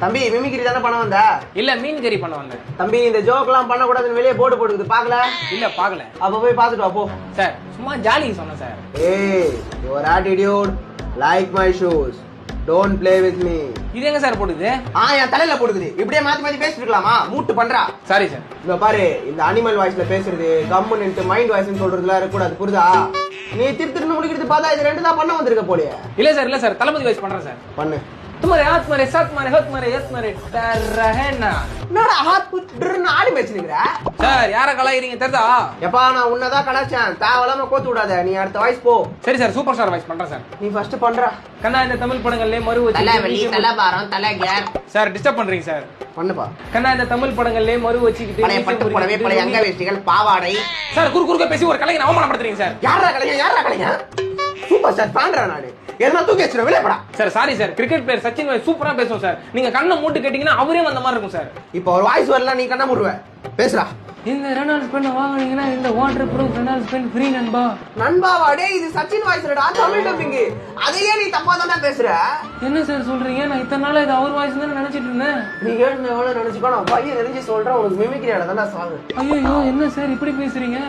தம்பி மிமிக்ரி தானே பண்ண வந்த? இல்ல மீன் கறி பண்ண வந்தேன். தம்பி இந்த ஜோக்லாம் பண்ண கூடாதுன்னு வெளியே போர்டு போட்டுக்குது, பாக்கல? இல்ல பாக்கல. அப்ப போய் பாத்துட்டு வா போ. சார் சும்மா ஜாலிக்கு சொன்னேன் சார். ஏய், your attitude like my shoes. Don't play with me. இது எங்க சார் போடுது? என் தலையில போடுது. இப்படியே மாத்தி மாத்தி பேசிட்டு இருக்கலாமா? மூட்டு பண்றா. Sorry sir. இங்க பாரு, இந்த அனிமல் வாய்ஸ்ல பேசுறது, கம்முன்னு மைண்ட் வாய்ஸ்னு சொல்றதுலாம் இருக்க கூடாது, புரியுதா? நீ திருத்திட்டு முடிக்கிறது பார்த்தா இது ரெண்டு தான் பண்ண வந்திருக்க போலியே. இல்ல சார் தளபதி வாய்ஸ் பண்றேன் சார். பண்ணு. तुम्हारे हाथ मारे साथ मारे हाथ मारे यस मारे डर रहे ना என்னடா ஹாத் புட்றன்னு ஆடி பேசினீங்கற? சார் யார கலாயிரீங்க தெரிதா? எப்பா நான் உன்னதா கலாச்சேன், தேவலாம கோத்து விடாத. நீ அடுத்த வாய்ஸ் போ. சரி சார், சூப்பர் ஸ்டார் வாய்ஸ் பண்றேன் சார். நீ ஃபர்ஸ்ட் பண்றா. கண்ணா இந்த தமிழ் படங்கள்ல மறு வச்சி தலைவலி தலைபாரம் தலை கேர். சார் டிஸ்டர்ப் பண்றீங்க சார். பண்ணுப்பா. கண்ணா இந்த தமிழ் படங்கள்ல மறு வச்சிக்கிட்டு பழைய பட்டு புடவை பழைய அங்க வேஷ்டிகள் பாவாடை. சார் குறுக்க பேசி ஒரு கலைஞனை அவமானப்படுத்துறீங்க சார். யாரா கலைஞன்? சூப்பர் ஸ்டார் பாண்டறா நானு. என்ன தூக்கி வச்சிர வெளியடா. Sir sorry sir, cricket player Sachin voice சூப்பரா பேசும் சார். நீங்க கண்ணை மூட்டு கேட்டீங்கன்னா அவரே வந்த மாதிரி இருக்கும் சார். இப்போ ஒரு வாய்ஸ் வரல, நீ கண்ணை மூடுவ. பேசுடா. இந்த ரெனால்ட்ஸ் பென் வாங்குனீங்கன்னா இந்த waterproof Reynolds pen free நண்பா. நண்பாவா? டேய் இது சச்சின் வாய்ஸ்டா, தமிழ் டப்பிங். அதையே நீ தப்பா தான பேசுற. என்ன சார் சொல்றீங்க? நான் இத்தனை நாளா இது அவர் வாய்ஸ் தான் நினைச்சிட்டு இருந்தேன். நீ கேட்ட எவ்வளவு நினைச்சுக்கோ, நான் பையன் தெரிஞ்சு சொல்றேன். உனக்கு மிமிக்ரி ஆட தான சாவு. ஐயோ என்ன சார் இப்படி பேசுறீங்க?